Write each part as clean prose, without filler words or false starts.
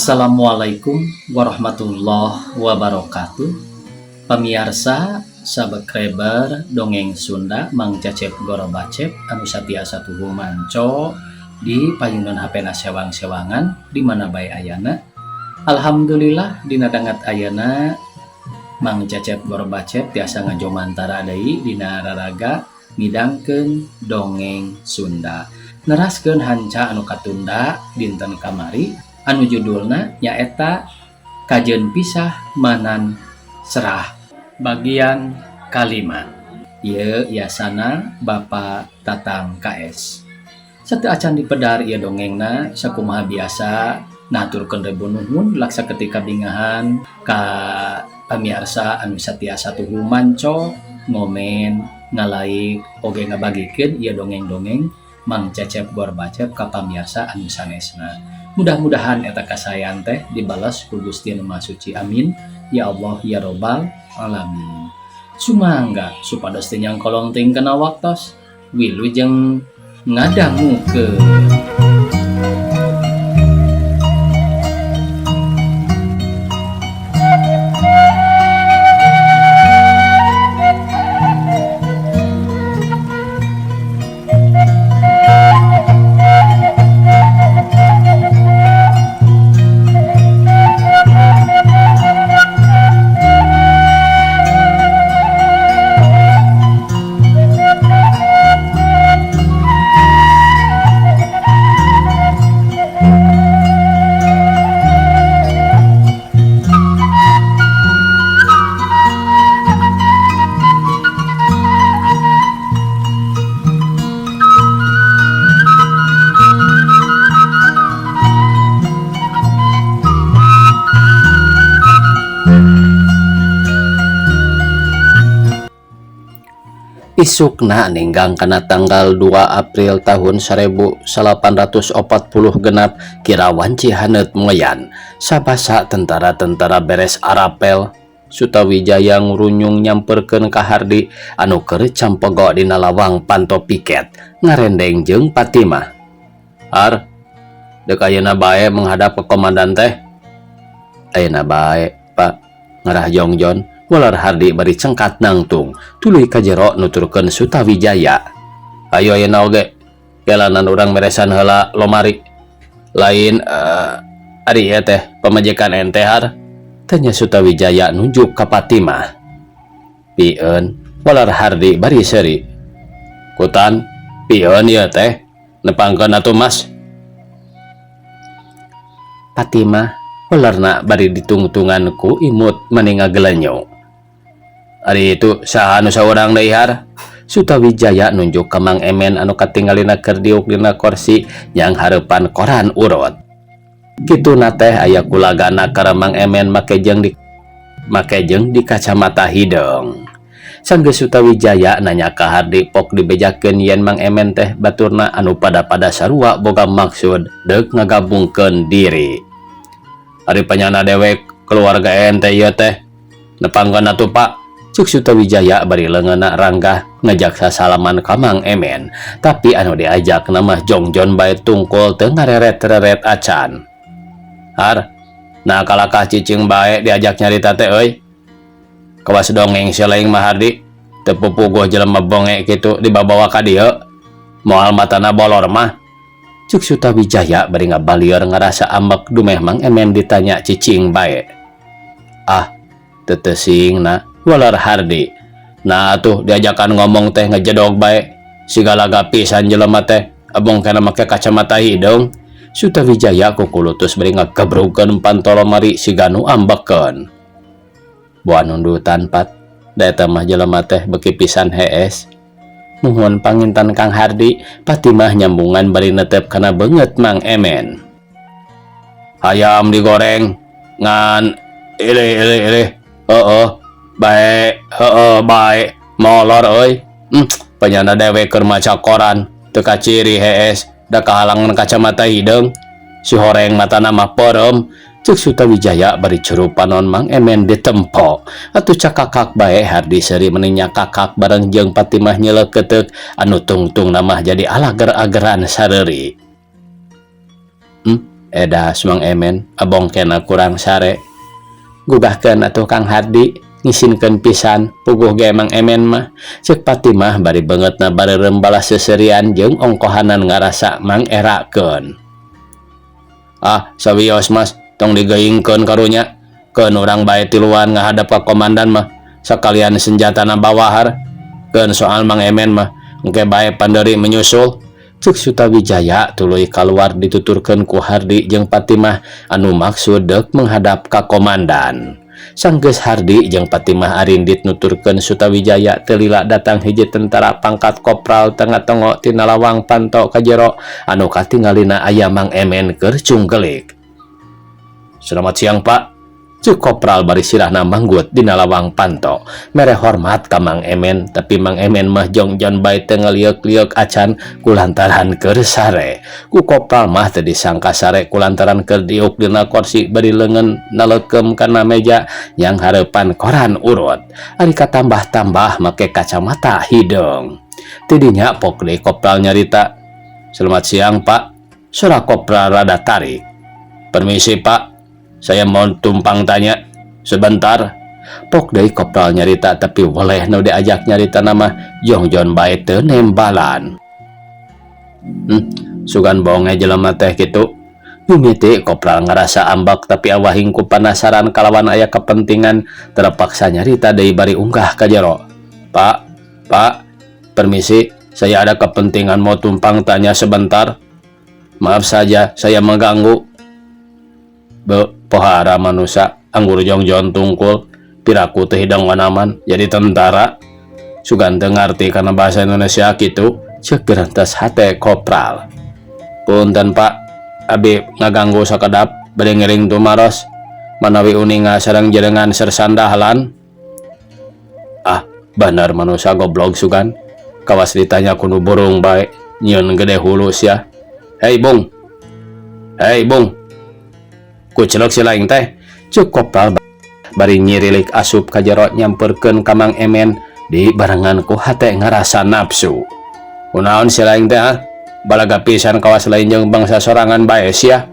Assalamualaikum warahmatullahi wabarakatuh. Pamirsa, subscriber Dongeng Sunda Mang Cecep Gorobacep anu sabiasa tuhu manco di payunan HP-na sewang-sewangan di mana bae ayana. Alhamdulillah dina dangat ayana Mang Cecep Gorobacep tiasa ngajomantara deui dina raraga midangkeun dongeng Sunda. Neraskeun hanca anu katunda dinten kamari anu judulna nyaeta Kajen Pisah Manan Serah bagian kalima. Ieu yasana Bapak Tatang KS. Sateu acan dipedar ieu dongengna sakumaha biasa naturkeun rebu nuhun laksa ketika bingahan ka pamirsa anu satiasa tuhu manco ngomen ngalaik oge ngabagikeun ieu dongeng-dongeng Mang Cecep Gorobacep ka pamirsa anu sanesna. Mudah-mudahan eta kasayan teh dibalas ku Gusti Nu Maha Suci. Amin ya Allah ya robbal alamin. Sumangga supados teu nyangkolong ting kana waktos wilujeng ngadangukeun. Isukna ninggang kana tanggal 2 April tahun 1840 genap kirawan Cihaneut moyan sabasa tentara-tentara beres arapel Sutawijaya ngurunyung nyamperkeun ka Hardi anu keur campego dina lawang panto piket ngarendeng jeung Patimah. Har, deuk ayeuna bae menghadap ke komandan teh. Ayeuna bae, Pak, ngarah Jongjon. Walar Hardi bari cengkat nangtung tuluy ka jero nuturkeun Sutawijaya. Ayo ayeuna oge jalanan urang meresan heula lomari lain ari ieu teh pamajikan ente har, tanya Sutawijaya nunjuk ka Patimah. Pieun, walar Hardi bari seuri. Kutan pieun ieu teh nepangkeun atuh Mas. Patimah walarna bari ditungtungan ku imut mani ngagelenyo. Ari itu saha anu saurang deui har? Sutawijaya nunjuk ka Mang Emen anu katinggalina keur diuk dina kursi yang hareupan koran urut. Kituna teh aya kulagana ka Mang Emen make jeung di kacamata hideung. Sanggeus Sutawijaya nanya ka Hardi pok dibejakeun yen Mang Emen teh baturna anu pada sarua boga maksud deuk ngagabungkeun diri. Ari panyana dewek keluarga ente ieu teh nepangkeun atuh Pak. Cuk Sutawijaya bari leungeunna ranggah ngajak sasalaman ka Mang Emen, tapi anu diajak nama Jongjon bae tungkul teu ngareret-reret acan. Har, nah kalakah cicing bae diajak nyarita teh euy. Kawas dongeng seleing mah Hardi, teu pupuguh jelema bonge kitu dibabawa ka dieu. Moal matana bolor mah. Cuk Sutawijaya bari ngabalieur ngarasa ambek dumeh Mang Emen ditanya cicing bae. Ah, teu teusingna. Walar Hardi, nah atuh diajakan ngomong teh ngejedog bae sigalaga pisan jelema teh abong kana make kacamata hidung. Sutawijaya kukulutus bari ngagebrukeun pantolo mari siganu ambekeun. Boa nundutan Pat, da eta mah jelema teh beuki pisan hees. Nuhun panginten Kang Hardi. Patimah nyambungan bari netep kana beungeut Mang Emen. Hayam digoreng ngan ilih. Bae, bae, molor euy. Panyana dewe keur maca koran, teu kaciri hees, da kahalangan kacamata hideung. Si horeng matana mah porem. Cuk Sutawijaya bari curupanon Mang Emen ditempo. Atuh cakakak bae Hardi seuri meninya kakak bareng jeung Patimah nyeleuketeuk anu tungtung namah jadi alager-ageran sareuri. Edas Mang Emen abong kena kurang sare. Gugahkeun atuh Kang Hardi ngisinkeun pisan puguh ge Mang Emen mah. Ceuk Patimah bari beungeutna bareureum balas seserian jeung ongkohanan ngarasa mangerakeun. Ah, sawios Mas, tong digeingkeun karunya. Keun urang bae tiluan ngahadap ka komandan mah. Sakalian senjatana bawahar. Keun soal Mang Emen mah engke bae panderi menyusul. Ceuk Sutawijaya tuluy kaluar dituturkeun ku Hardi jeung Patimah anu maksud deuk menghadap ka komandan. Sanggeus Hardi jeung Patimah arindit nuturkeun Sutawijaya teu lila datang hiji tentara pangkat kopral tengah-tengok tina lawang panto ka jero anu katingalina aya Mang Emen keur cunggelik. "Selamat siang, Pak." Ceuk kopral bari sirahna manggut dina lawang panto mere hormat ka Mang Emen, tapi Mang Emen mah jongjon bae teu ngaliuk-liuk acan kulantaran keur sare. Ku kopral mah teu disangka sare kulantaran keur diuk dina kursi bari leungeun naleukeum kana meja yang hareupan koran urut. Ari katambah-tambah make kacamata hidung. Tidinya pok deui kopral nyarita, "Selamat siang, Pak." Sora kopral rada tarik. "Permisi, Pak. Saya mau tumpang tanya sebentar." Pok deui kopral nyarita tapi weleh nu diajak nyarita nama jongjon bae teu nembalan. Sugan bohongnya jelema teh kitu. Mimiti kopral ngarasa ambak tapi awahing ku penasaran kalawan aya kepentingan terpaksa nyarita deui bari unggah ka jero. Pak, permisi, saya ada kepentingan mau tumpang tanya sebentar. Maaf saja saya mengganggu." Pohara manusia anggur jongjon tungkul piraku teh hidang wanaman jadi tentara. Sugan teu ngarti kana bahasa Indonesia kitu. Ceuk gerentes hate kopral. "Punten Pak, abi ngaganggu sakedap bade ngiring tumaros manawi uninga sareng jerengan sersan dahlan." Ah, bener manusia goblok sugan. Kawas ditanya kudu burung bae nyieun gede hulus ya. Hei Bung, kucelek si laing teh." Ceuk kopral bari nyirilik asup ka jero nyamperkeun ka Mang Emen di barengan ku hate ngarasa nafsu. "Kunaon si laing teh balaga pisan kawas lain jeung bangsa sorangan bae sia."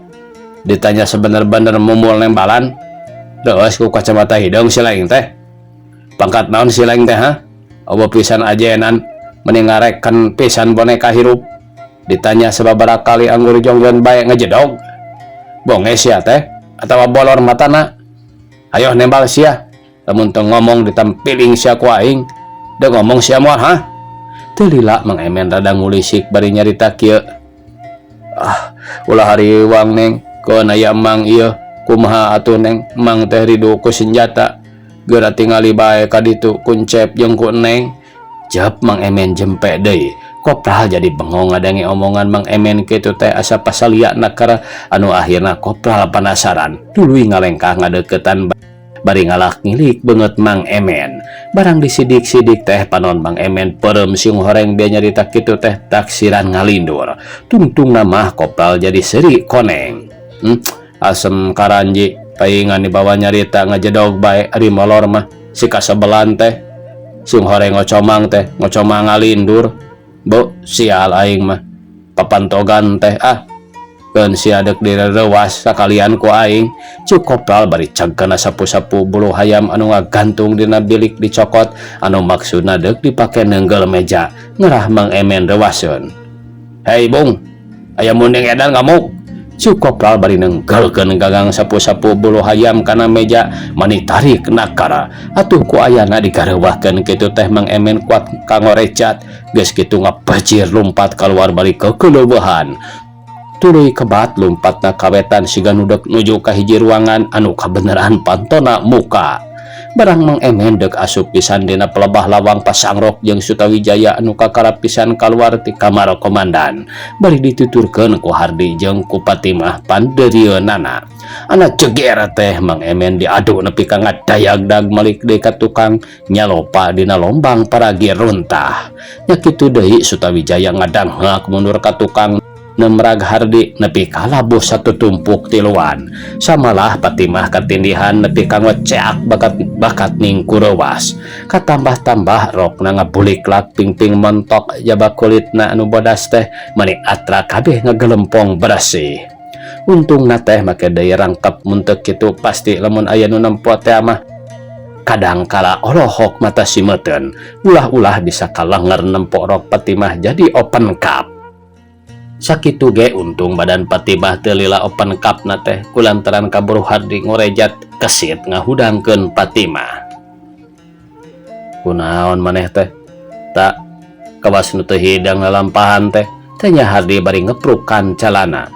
Ditanya sebener-bener mumul nembalan. "Deus ku kacamata hidung si laing teh. Pangkat naon si laing teh Eueuh pisan ajenan mending ngarekan pisan boneka hirup." Ditanya sababaraha kali anggur jongjon bae ngejedog. "Bonge sia teh atawa bolor matana? Ayo nembal sia. Lamun teu ngomong ditampiling sia ku aing. Da ngomong sia moal Teu lila Mang Emen rada ngulisik bari nyarita kieu. Ulah hariwang Neng, keun aya Mang ieu. Kumaha atuh Neng, Mang teh ridu ku senjata. Geura tingali bae ka ditu kuncep jeung ku Neng." Jep Mang Emen jempe deui. Kopral jadi bengong ngadangi omongan Mang Emen kitu teh asa pasalia nakar anu akhirna kopral penasaran. Tuluy ngalengkah ngadeuketan bari ngalak ngilik beungeut Mang Emen. Barang disidik-sidik teh panon Mang Emen peureum siung horeng dia nyarita kitu teh taksiran ngalindur. Tungtungna mah kopral jadi seuri koneng. Asem karanji paingan dibawa nyarita ngajedog bae ari molor mah si kasebelan teh. Siung horeng ngocomang teh ngocomang ngalindur. Bo sial aing mah papantogan teh keun sia deuk direwas sakalian ku aing. Ceuk kopral bari cagkeun sapu-sapu bulu hayam anu ngagantung dina bilik dicokot anu maksudna deuk dipake neunggel meja ngerah Mang Emen rewaseun. "Hei Bung, aya munding edan ngamuk." Ceuk kopral bari neunggelkeun gagang sapu-sapu bulu hayam kana meja mani tarik nakara. Atuh ku ayana digareuwahkeun kitu teh Mang Emen kuat kangorecat geus kitu ngapajir lumpat kaluar balik ke keleuwehan. Tuluy kebat lumpatna kawetan siga nudek nuju ka hiji ruangan anu kabeneran pantona muka. Barang Mang Emen deuk asup pisan dina pelebah lawang pasangrok jeung Sutawijaya anu kakarap pisan kaluar ti kamar komandan. Bari dituturkeun ku Hardi jeung ku Patimah pandeurieunana. Ana jeger teh Mang Emen diadu nepi ka ngadayagdag malik deui ka tukang nyalopa dina lombang paragi runtah. Nya kitu deui Sutawijaya ngadanghak mundur ka tukang nemrag Hardi nepi ka labuh satu tumpuk tiluan. Samalah Patimah katindihan nepi ka ngoceak bakat ning kurewas. Katambah-tambah rokna ngabuliklak pingping mentok jaba kulitna anu bodas teh mani atra kabeh ngagelempong bersih. Untung na teh make daya rangkap muntek kitu pasti lamun aya nu nempo teh mah kadang kala olohok mata simeuten ulah-ulah bisa kalanger nempok rok Patimah jadi open cup. Sakitu ge untung badan Patimah teu lila open cup na teh kulantaran kaburu Hardi ngorejat kesit ngahudangkeun Patimah. Kunaon maneh teh? Tak kawas nu teu hidang lalampahan teh. Tanya Hardi bari ngeprukan calana.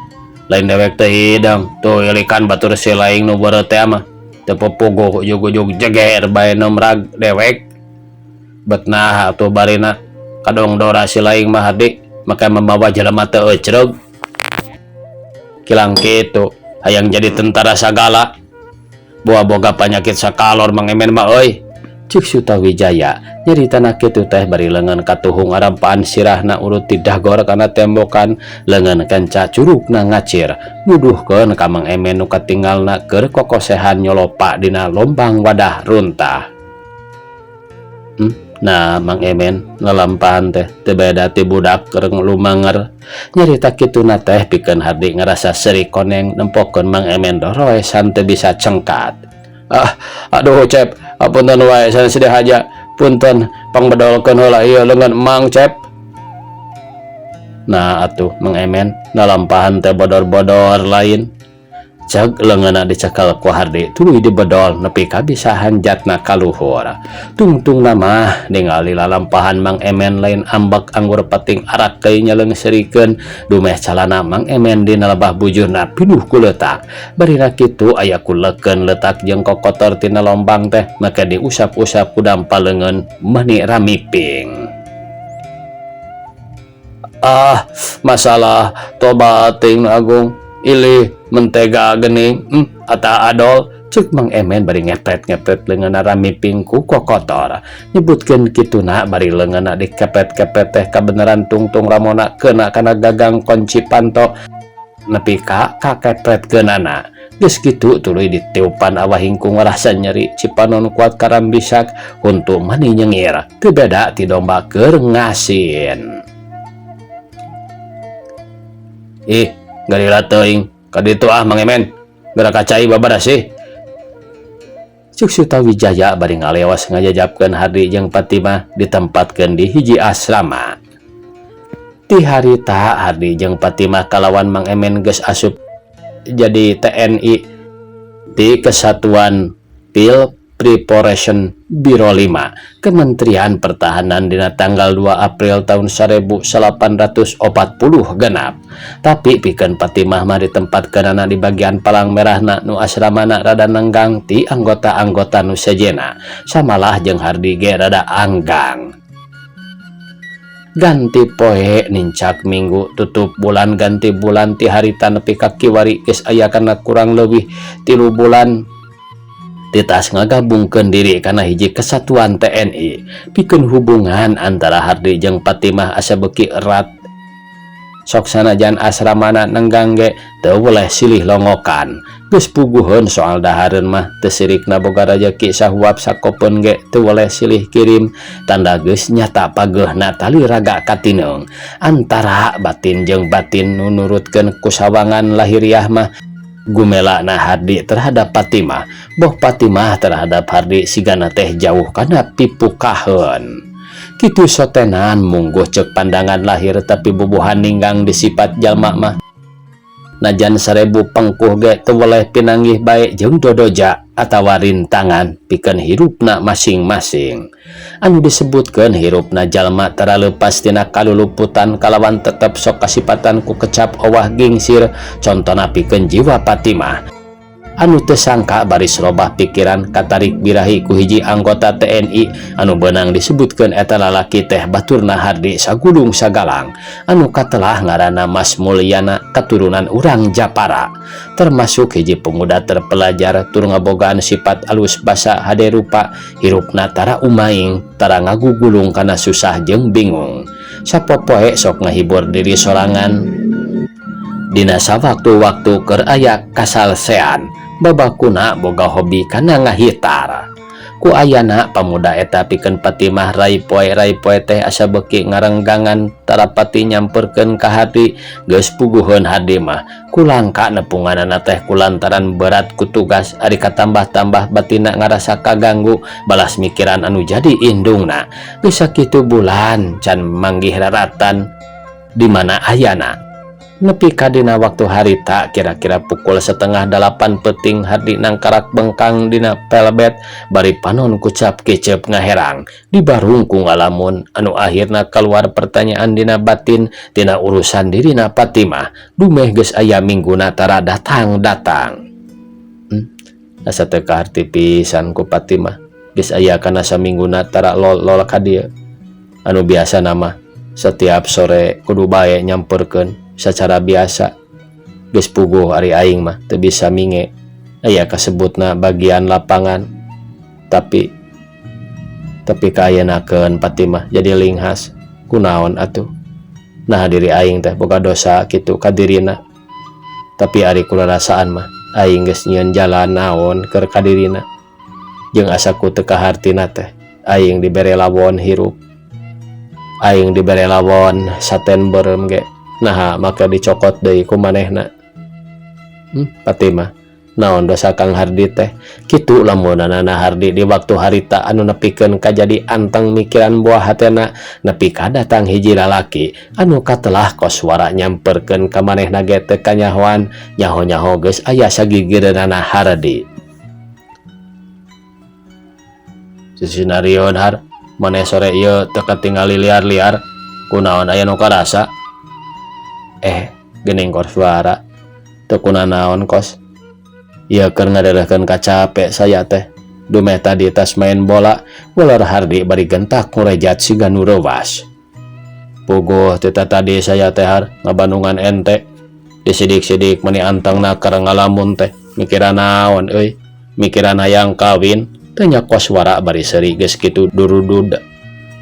Lain dewek teu hidang, tuh ilikan batur si laing nu beureut teh mah. Teu popogo ujug-ujug jeger bae nomrag dewek. Bet nah atuh barina kadong dora si laing mah Hardi. Maka membawa jelema teu ecreg. Kilang kitu, hayang jadi tentara sagala. Boa boga penyakit sakalor Mang Emen mah euy. Cik Sutawijaya nyaritana kitu teh bari leungeun katuhung arampaan sirahna urut ti dagor kana tembokan leungeun kenca curugna ngacir nuduhkeun ka Mang Emen nu katinggalna keur kokosehan nyolopa dina lombang wadah runtah. Nah Mang Emen lalampahan teh teu beda ti budak keur lumanger. Nyarita kituna teh pikeun Hardi ngerasa seri koneng nempokeun Mang Emen doroesan teu bisa cengkat. Aduh Cep, apunten wae sana sedih aja. Punten pangbedolkeun heula ieu leungeun Mang Cep. Nah atuh Mang Emen lalampahan teh bodor-bodor lain. Ceg leungeunna dicekal ku Hardi tuluy dibedol nepi ka bisa hanjatna ka luhur. Tungtungna mah ningali lalampahan Mang Emen lain ambek anggur peting arak deui nyaleungserikeun dumeh calana Mang Emen dina lebah bujurna pinuh ku leutak. Barina kitu aya kuleukeun leutak jeung kokotor tina lombang teh maka diusap-usap ku dampaleungeun meuni ramiping. Masalah tobat ting agung ilih mentega gening ata adol cek Mang Emen bari ngepet-ngepet leungeunna ramiping ku kokotor. Nyebutkeun kituna bari leungeunna dikepet-kepet teh kabeneran tungtung ramona keuna kana gagang kunci panto nepi ka kakepetkeunana. Geus kitu tuluy ditiupan awahing ku ngarasa nyeri cipanon kuat karambisak huntu mani nyengir teu beda ti domba keur ngasin. Garila teuing kaditu Mang Emen geura kacai babaraha sih. Cuk Sutawijaya bari ngalewas ngajajabkeun Hardi jeung Patimah ditempatkeun di hiji asrama. Ti harita Hardi jeung Patimah kalawan Mang Emen geus asup jadi TNI di Kesatuan Pil Preparation Biro 5 Kementerian Pertahanan dina tanggal 2 April tahun 1840 genap. Tapi pikeun Patimah mah ditempatkeunana di bagian palang merahna nu asramana rada nenggang ti anggota-anggota nu sejena samalah jeung Hardi ge rada anggang. Ganti poe nincak minggu tutup bulan ganti bulan ti harita nepi ka kiwari geus aya kana kurang leuwih 3 bulan titas ngagabungkeun diri kana hiji kesatuan TNI. Pikeun hubungan antara Hardi jeung Patimah asa beuki erat. Sok sanajan asramana nenggang ge teu boleh silih longokan. Geus puguheun soal dahareun mah teu sirikna boga rejeki sahuap sakopeun ge teu boleh silih kirim. Tanda geus nyata pageehna tali raga katineung antara batin jeung batin nu nurutkeun kusawangan lahiriah mah gumelana Hardi terhadap Patimah, boh Patimah terhadap Hardi sigana teh jauh kana pipukaheun. Kitu sotenan mungguh cek pandangan lahir tapi bubuhan ninggang disifat jalma mah. Najan 1000 pengkuh ge teu boleh pinanggih bae jeung dodoja atawa rintangan pikeun hirupna masing-masing. Anu disebutkeun hirupna jalma tara leupas tina kaluluputan kalawan tetep sok kasipatan ku kecap owah gingsir contona pikeun jiwa Patimah. Anu teu sangka baris robah pikiran katarik birahi ku hiji anggota TNI anu beunang disebutkeun eta lalaki teh baturna Hardi sagudung sagalang anu katelah ngaranna Mas Mulyana katurunan urang Japara, termasuk hiji pemuda terpelajar tur ngabogaan sifat alus basa hade rupa hirupna tara umaing tara ngagugulung kana susah jeung bingung. Sapopoe sok ngahibur diri sorangan dina sawaktu-waktu keur aya kasalsean babakuna boga hobi kana ngahitar. ku ayana pamuda eta pikeun Patimah rai-poe teh asa beuki ngarenggangan tarapati nyamperkeun ka Hardi geus puguheun Hardi mah kulangka nepunganana teh kulantaran berat ku tugas ari katambah-tambah batina ngarasa kaganggu balas mikiran anu jadi indungna geus sakitu bulan can manggih raratan di mana ayana. Nepi ka dina waktu harita kira-kira pukul 7:30 peting Hardi nangkarak bengkang dina pelbet bari panon kucap kecep ngaherang dibarung ku ngalamun anu akhirna keluar pertanyaan dina batin tina urusan dirina Patimah dumeh geus aya mingguna tara datang asa teu kaharti pisan ku Patimah geus aya kana samingguna tara lol ka dieu anu biasa nama setiap sore kudu bae nyamperkeun secara biasa geus puguh ari aing mah teu bisa minge aya kasebutna bagian lapangan tapi kaayanakeun Patimah jadi linghas kunaon atuh nah diri aing teh boga dosa kitu ka dirina tapi ari kula rasaan mah aing geus nyieun jalan naon keur ka dirina jeung asaku teu kahartina teh aing dibere lawon hirup aing dibere lawon saten beureum ge nah maka dicokot deui ku manehna Patimah naon dosa Kang Hardi teh kitu lamunana Hardi di waktu harita anu nepikeun ka jadi anteng mikiran buah hatena nepi ka datang hiji lalaki anu katelah kos wara nyamperkeun ka manehna ge teu kanyahoan nyaho-nyaho geus aya sagigireunana Hardi sinario Har maneh sore ieu teu katingali liar-liar kunaon aya nu karasa geuning koswara teu kunaon kos ieu keur ngaderehkeun ka capek saya teh dumeh tadi tas main bola ular Hardi bari gentak ngurejat siga nu reuwas puguh tita tadi saya teh Har ngabandungan ente disidik-sidik meni antengna keur ngalamun teh mikiran naon euy mikiran hayang kawin teu nya koswara bari seuri geus kitu durudud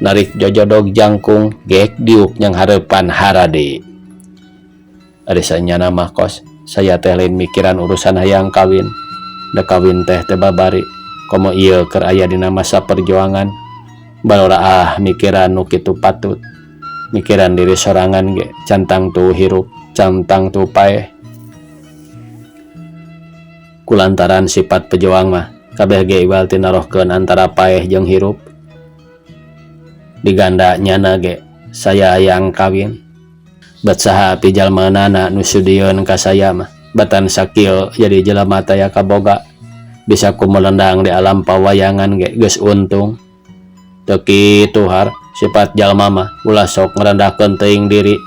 narik jojodog jangkung geek diuk nyang hareupan Hardi ari sanyana mah kos saya teh lain mikiran urusan hayang kawin da kawin teh teu babari komo ieu keur aya dina masa perjuangan balora mikiran nu kitu patut mikiran diri sorangan ge cantang tu hirup cantang tu paeh kulantaran sifat pejuang mah kabeh ge iwal tinarohkeun antara paeh jeung hirup diganda nyana ge saya hayang kawin bat saha pijalmanana nu sudieun ka saya mah batan sakieu jadi jelema taya kaboga bisa kumelendang di alam pawayangan ge geus untung teu kitu Har sifat jalma mah ulah sok ngarendahkeun teuing diri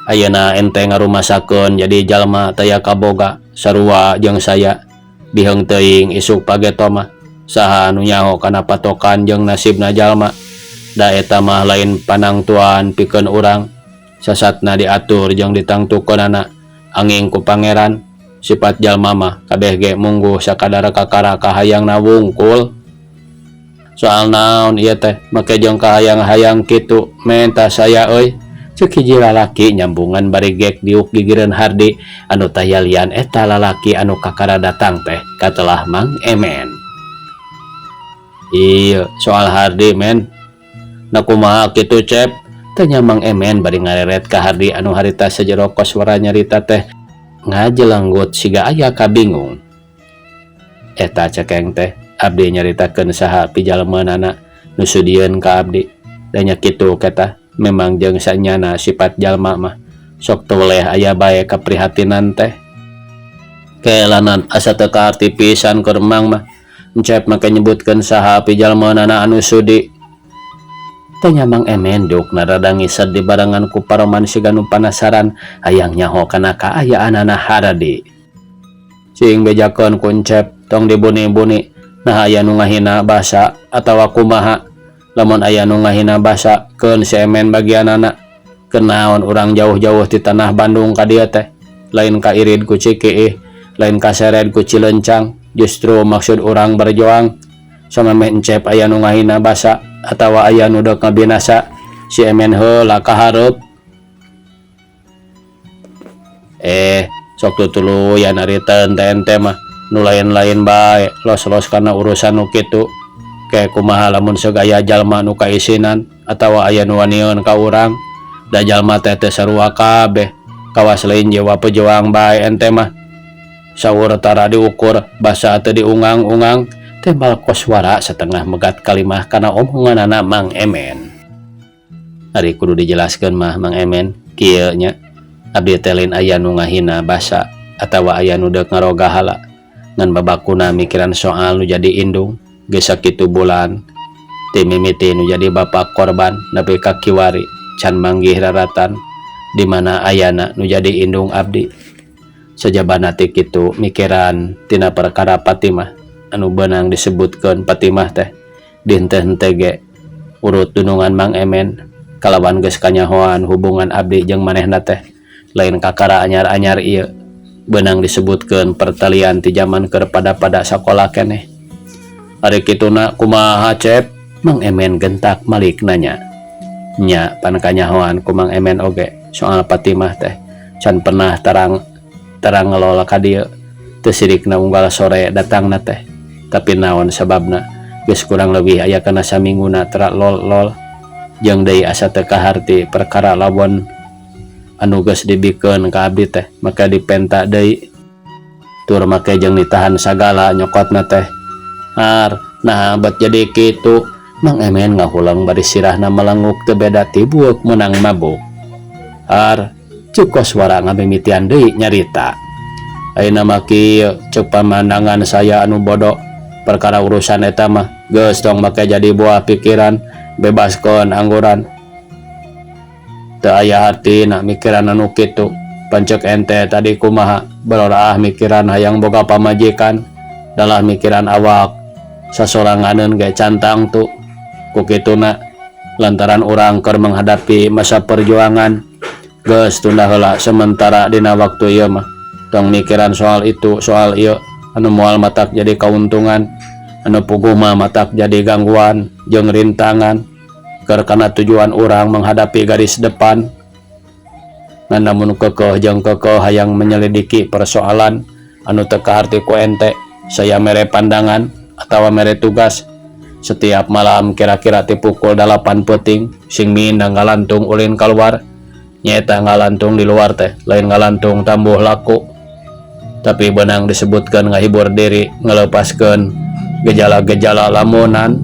ayeuna ente ngarumasakeun jadi jalma taya kaboga sarua jeung saya diheung teuing isuk pageto mah saha nu nyaho kana patokan jeung nasibna jalma da eta mah lain panangtuan pikeun urang sasatna diatur jeung ditangtukeunana anging ku pangeran sifat jalma mah kabeh ge mungguh sakadar kakara kahayangna wungkul soal naon ieu teh make jeung kahayang-hayang kitu menta saya euy ceuk hiji lalaki nyambungan bari gek diuk gigireun Hardi anu tayalian eta lalaki anu kakara datang teh katelah Mang Emen ieu soal Hardi men na kumaha kitu cep tanya Mang Emen bari ngareret ka Hardi anu harita sajero koswara nyarita teh ngajelenggut siga aya kabingung eta cekeng teh abdi nyaritakeun saha pijalmeunana nu sudieun ka abdi da nya kitu keta memang jeung sanyana sifat jalma mah sok toleh aya bae kaprihatinan teh keelanan asa teu kaarti pisan keur Mang mah encep make nyebutkeun saha pijalmeunana anu sudi tanya Mang Emen duk narada ngised di barengan ku paroman siga nu panasaran hayang nyaho kana kaayaanana Hardi cing bejakeun kuncep tong dibuni-buni nah aya nu ngahina basa atawa kumaha lamun aya nu ngahina basa keun si Emen bagianana kenaon urang jauh-jauh ti tanah Bandung ka dieu teh lain ka irid ku Cikiih lain ka sered ku Cilencang justru maksud urang berjuang samemeh encep aya nu ngahina basa atawa aya nu dek ngabinasa si Emen heula ka hareup sok tutuluyan ari teu ente mah nu lain-lain bae los-los kana urusan nu kitu Kaya kumaha lamun segaya jalma nu kaisinan atawa aya nu wanion ka urang da jalma teh sarua kabeh kawas lain jiwa pejuang bae ente mah saur tara diukur basa teu diungang-ungang tembal koswara setengah megat kalimah kana omonganana Mang Emen. Ari kudu dijelaskeun mah Mang Emen kieu nya abdi teh lain aya nu ngahina basa atawa aya nu deuk ngaroga hala ngan babakuna mikiran soal nu jadi indung geus sakitu bulan ti mimiti nu jadi bapak korban nepi ka kiwari can manggih raratan di mana ayana nu jadi indung abdi. Sajabana ti kitu mikiran tina perkara Patimah anu beunang disebutkeun Patimah teh dinteh-henteu ge urut dunungan Mang Emen kalawan geus kanyahoan hubungan abdi jeung manehna teh lain kakara anyar-anyar ieu beunang disebutkeun pertalian ti zaman keur pada sakola keneh. Ari kituna kumaha Cep? Mang Emen gentak malik nanya. Nya pan kanyahoan ku Mang Emen oge soal Patimah teh can pernah tarang ngelola ka dieu teu sirikna unggal sore datangna teh tapi naon sababna geus kurang leuwih aya kana samingguna tara lol jeung deui asa teu kaharti perkara lawon anu geus dibikeun ka abdi teh maka dipenta deui tur make jeung ditahan sagala nyokotna teh. Nah bat jadi kitu Mang Emen ngahulang bari sirahna melenguk teu beda ti buuk menang mabuk. Cuk koswara ngabimitian deui nyarita. Ayeuna mah kieu cuk pamandangan saya anu bodoh perkara urusan eta mah geus tong make jadi buah pikiran bebaskeun angguran. Teu aya hartina mikiran anu kitu. Pancek ente tadi kumaha berolah mikiran hayang boga pamajikan dalah mikiran awak sasoranganeun ge cantang tu ku kituna lantaran urang keur menghadapi masa perjuangan geus tunda heula sementara dina waktu ieu mah tong mikiran soal itu soal ieu anu moal matak jadi kauntungan anu puguh mah matak jadi gangguan jeung rintangan keur kana tujuan urang menghadapi garis depan. Ngan namun kekeh jeung kekeh hayang menyelidiki persoalan anu teu kaharti ku ente saya mere pandangan atawa mere tugas setiap malam kira-kira ti pukul 8 peuting sing mindang ngalantung ulin keluar nyaeta ngalantung di luar teh lain ngalantung tambuh laku tapi benang disebutkan ngahibur diri ngelepaskeun gejala-gejala lamunan.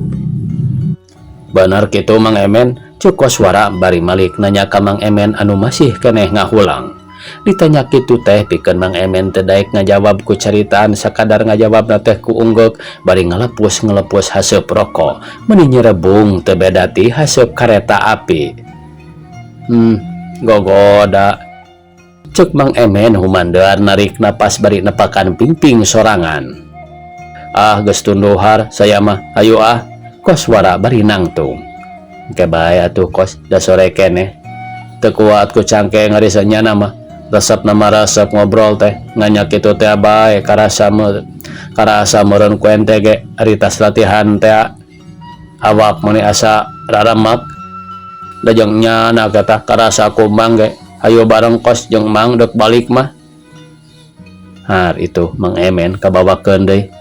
Benar kitu Mang Emen cuk koswara bari malik nanya ka Mang Emen anu masih keneh ngahulang. Ditanya kitu teh pikeun Mang Emen teu daek ngajawab ku caritaan sakadar ngajawabna teh ku ungguk bari ngalepus haseup rokok meuni nyerebung teu beda ti haseup kareta api. Gogoda cek Mang Emen humandeuar narik napas bari nepakan pingping sorangan. Geus tunduhar saya mah hayu koswara bari nangtung. Ke bae atuh kos da sore keneh teu kuat ku cangke ngariseunnyana mah resep nama resep ngobrol teh nganya kitu teh bae karasa meureun ku ente ge ari tas latihan teh awak meuni asa raramek da jeung nyana kata karasa ku Mang ge hayu bareng kos jeung Mang deuk balik mah. Itu Mang Emen kabawakeun deui.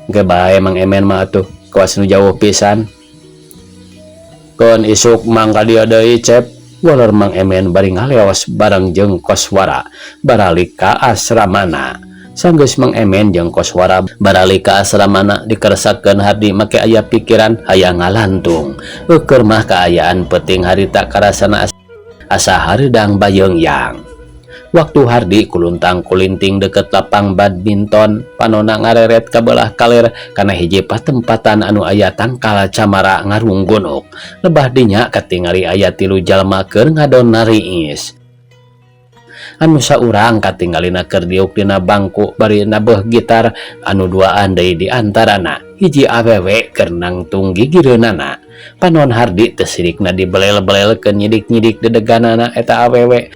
Ge bae Mang Emen mah atuh kawas nu jauh pisan. Keun isuk Mang ka dieu deui Cep. Walor Mang Emen bari ngaleos bareng jeung koswara baralik ka asramana. Sanggeus Mang Emen jeung koswara baralik ka asramana dikeresakeun hardi make aya pikiran hayang ngalantung. Keur mah kaayaan peuting harita karasana asa hareudang bayeungyang. Waktu hardi kuluntang kulinting deket lapang badminton panona ngareret ka belah kaler kana hiji patempatan anu aya tangkal camara ngarunggunuk. Lebah dinya katingali aya 3 jalma keur ngadon nariis. Anu saurang katinggalina keur diuk dina bangku bari nabeuh gitar anu duaan deui di antarana hiji awewe keur nangtung gigireunana. Panon hardi teu sirikna dibelel-belelkeun nyidik-nyidik dedeganana eta awewe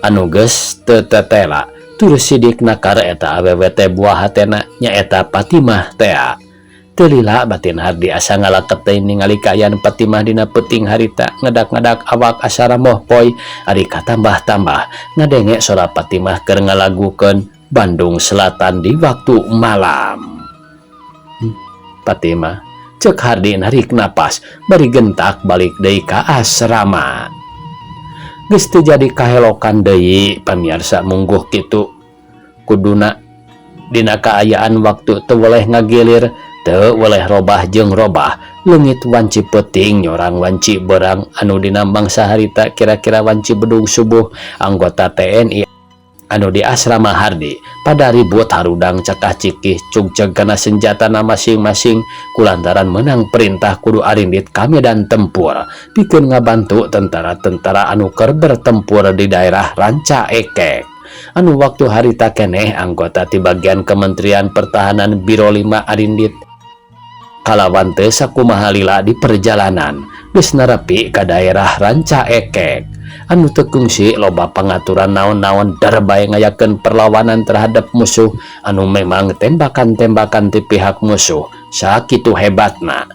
anu geus teu tetela terus sidik nakar eta awewe teh buah hatena nyaeta Patimah teh. Teu lila batin hardi asa ngalaket teh ningali kaayaan Patimah dina peuting harita ngadak-ngadak awak asa ramoh poe ari katambah-tambah ngadenge sora Patimah keur ngalagukeun Bandung Selatan di waktu malam. Patimah Cek Hardi narik napas bari gentak balik deui ka asrama. Geus teu jadi kahelokan deui pamirsa mungguh kitu. Kuduna dina kaayaan waktu teu boleh ngagilir, teu boleh robah jeung robah. Leungit wanci peuting nyorang wanci berang anu dina mangsa harita kira-kira wanci bedung subuh anggota TNI anu di asrama Hardi pada ribut harudang cakah cikih cugceg kana senjatana masing-masing kulantaran menang perintah kudu arindit ka medan tempur pikeun ngabantu tentara-tentara anu keur bertempur di daerah Ranca Ekek. Anu waktu harita keneh anggota ti bagian Kementerian Pertahanan Biro 5 arindit kalawan teu sakumaha lila di perjalanan geus nerepi ka daerah Ranca Ekek. Anu teu kungsi loba pangaturan naon-naon darbae ngayakeun perlawanan terhadap musuh anu memang tembakan-tembakan ti pihak musuh sakitu hebatna.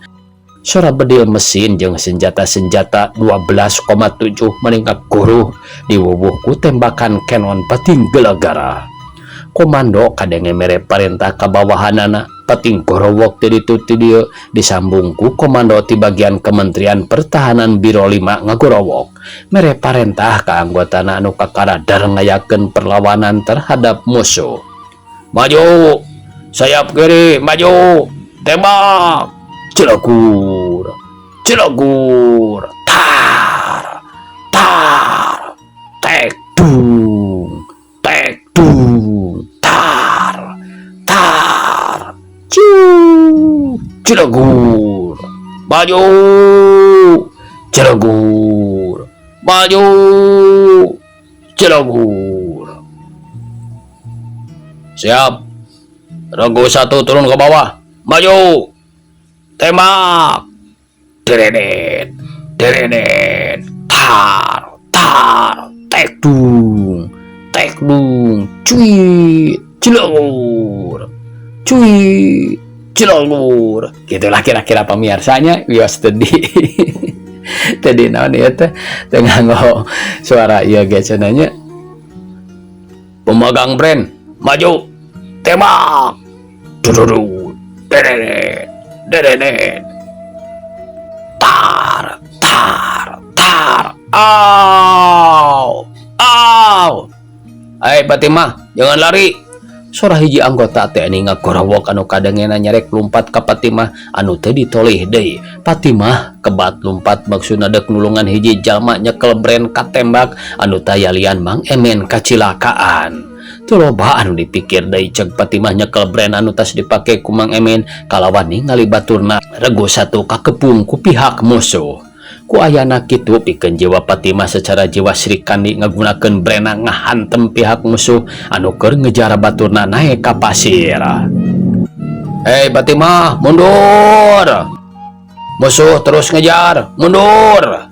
Sora bedil mesin jeung senjata-senjata 12,7 meningkat guruh diwuwuh ku tembakan kenon pating gelegara. Komando kadenge mere perintah ka bawahanana pating gorowok ti ditu ti dieu disambung ku komando ti bagian Kementerian Pertahanan Biro 5 ngagorowok mere parentah ka anggotana anu kakaradar ngayakeun perlawanan terhadap musuh. Maju, sayap kiri, maju, tembak, cilegur, cilegur, tar, tar, tek dung, tek dung, tar, tar, cilegur, maju, cilegur, maju, cilegur. Siap. Regu 1 turun ke bawah. Maju. Tembak. Deredet. Deredet. Tar. Tar. Tek dung. Tek dung. Cuit. Cilegur. Cuit. Cilegur. Gitulah kira-kira pemirsanya. Wios tadi. Tadi naon ieu teh tengah nggo suara ieu ge cenanya. Pemegang brand. Maju, tembak, dududu, deredet, deredet, tar, tar, tar, aw, aw. Hai Fatimah, jangan lari. Sora hiji anggota TNI ngagorowok anu kadangena nyarek lumpat ka Fatimah anu teu ditoleh deui. Fatimah kebat lumpat maksudna dek nulungan hiji jalma nyekel brand katembak anu tayalian Mang Emen kacilakaan. Teu loba anu dipikir deui ceg Fatimah nyekel brand anu tas dipake ku Mang Emen kalawan ningali baturna regu 1 kakepung ku pihak musuh. Ku ayana kitu pikeun jiwa Fatimah secara jiwa Srikandi ngagunakeun brand ngahantem pihak musuh anu keur ngejar baturna naek ka pasir. Hei Fatimah, mundur. Musuh terus ngejar, mundur.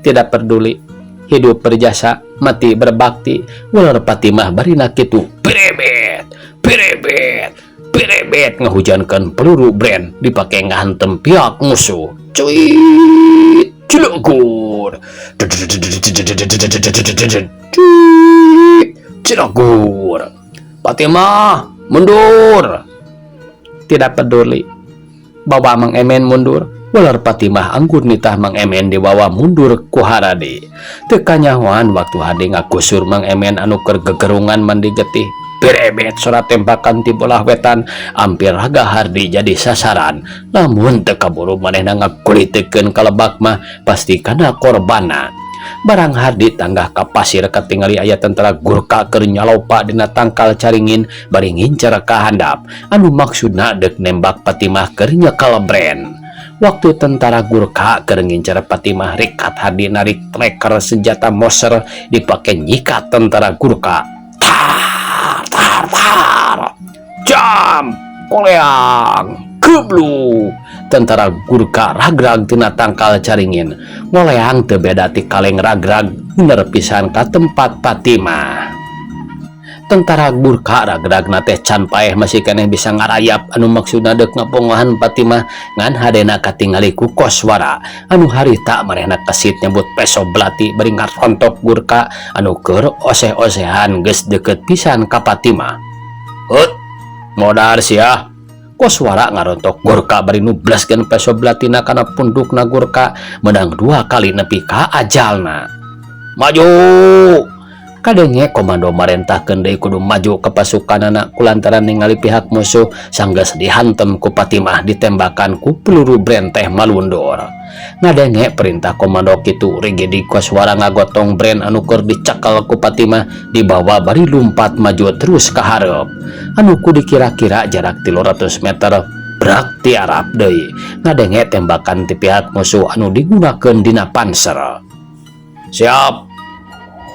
Tidak peduli. Hidup berjasa, mati berbakti. Ular Fatimah barina kitu pirebet, pirebet, pirebet ngahujankeun peluru brand dipake ngahantem pihak musuh. Cuit, cilegur, cilegur. Fatimah, mundur. Tidak peduli. Bawa Mang Emen mundur. Ular Fatimah anggur nitah Mang Emen dibawa mundur ku Haradi. Teu kanyahoan waktu Hadi ngagusur Mang Emen anu keur gegerungan mandi getih. Pirebet sora tembakan ti bolah wetan hampir raga Hardi jadi sasaran. Lamun teu kaburu manehna ngakulitekeun kalebak mah pasti kana korbana. Barang Hardi tanggah ka pasir katingali aya tentara Gurkha keur nyalopa dina tangkal caringin bari ngincer ka handap anu maksudna deuk nembak Fatimah keur nyekel brand. Waktu tentara Gurkha keur ngincer Fatimah rikat Hardi narik tracker senjata Moser dipake nyikat tentara Gurkha. Tar tar tar. Jam koleang geblu. Tentara Gurkha ragrag tina tangkal caringin. Ngoleang teu beda ti kaleng ragrag bener pisan ka tempat Fatimah. Tentara Gurkha ragragna teh can paeh masih keneh bisa ngarayap anu maksudna deuk ngapongohan Fatimah ngan hadena katingali ku koswara anu harita marehna kesit nyebut peso belati bari ngarontok Gurkha anu keur oseh-osehan geus deukeut pisan ka Fatimah. Hut, modar sia. Koswara ngarontok Gorka bari nublaskeun peso belatina kana pundukna Gorka menang 2 kali nepi ka ajalna. Maju! Kadenge komando marentahkeun deui kudu maju ke pasukanana kulantaran ningali pihak musuh sanggeus dihantem ku Patimah ditembakan ku peluru brenteh malundur. Ngadenge perintah komando kitu Rigidi Koswara ngagotong brand anu keur dicakal ku Patimah dibawa bari lumpat maju terus ka hareup. Anu ku dikira-kira jarak 300 meter brak tiarap deui. Ngadenge tembakan ti pihak musuh anu digunakeun dina panser. Siap.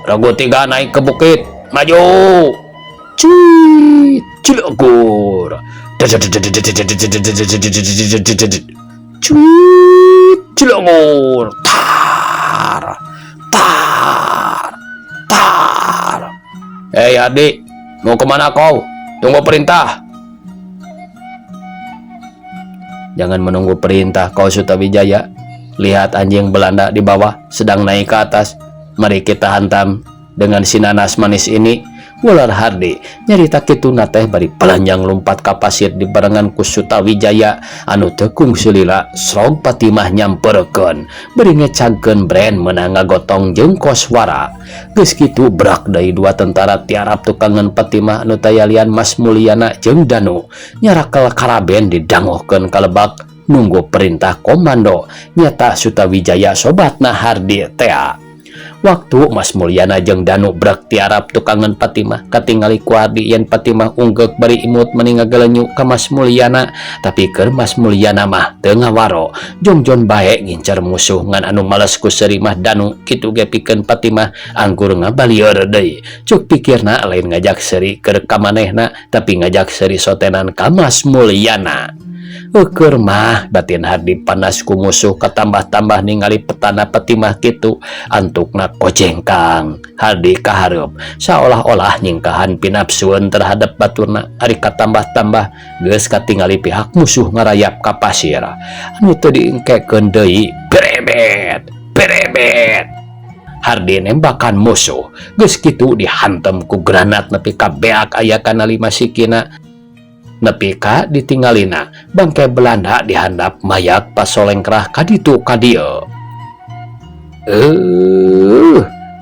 Ragu 3 naik ke bukit. Maju. Cuit. Cilegur. Cuit. Cilegur. Tar. Tar. Tar. Hei adik, mau kemana kau? Tunggu perintah. Jangan menunggu perintah kau Sutawijaya. Lihat anjing Belanda di bawah sedang naik ke atas. Mari kita hantam dengan si nanas manis ini. Ular Hardi nyarita kitu teh bari pelanjang lompat ka pasir di barengan ku Sutawijaya anu tekung sulila srog Patimah nyamperkeun bari ngecagkeun brand meunang ngagotong jeung Koswara. Geus kitu brak deui 2 tentara tiarap tukangan Patimah anu tayalian Mas Mulyana jeung Danu nyarakel karaben didangohkeun ka lebak nunggu perintah komando. Nyata Sutawijaya sobatna Hardi tea. Waktu Mas Mulyana jeung Danu brak tiarap tukangan Patimah katingali ku Hardi yen Patimah unggek bari imut meni ngagelenyu ka Mas Mulyana, tapi keur Mas Mulyana mah teu ngawaro jongjon bae ngincer musuh ngan anu males ku seuri mah Danu kitu ge pikeun Patimah anggur ngabalieur deui. Cuk pikirna lain ngajak seuri keur ka manehna tapi ngajak seuri sotenan ka Mas Mulyana. Keur mah batin Hardi panas ku musuh katambah-tambah ningali petana Patimah kitu antukna kojengkang. Hardi kahareup saolah-olah nyingkahan pinapsueun terhadap baturna ari katambah-tambah geus katingali pihak musuh ngarayap ka pasir anu teu diengkekeun deui. Berebet berebet Hardi nembakan musuh geus kitu dihantem ku granat nepi ka beak aya kana 5 sikina. Nepi ka ditinggalina bangke Belanda dihandap mayak pasolengkrah kaditu kadieu.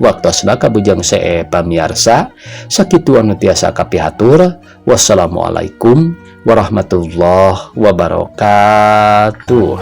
Waktosna kabujang see pamiarsa sakitu anu tiasa kapihatur. Wassalamualaikum warahmatullahi wabarakatuh.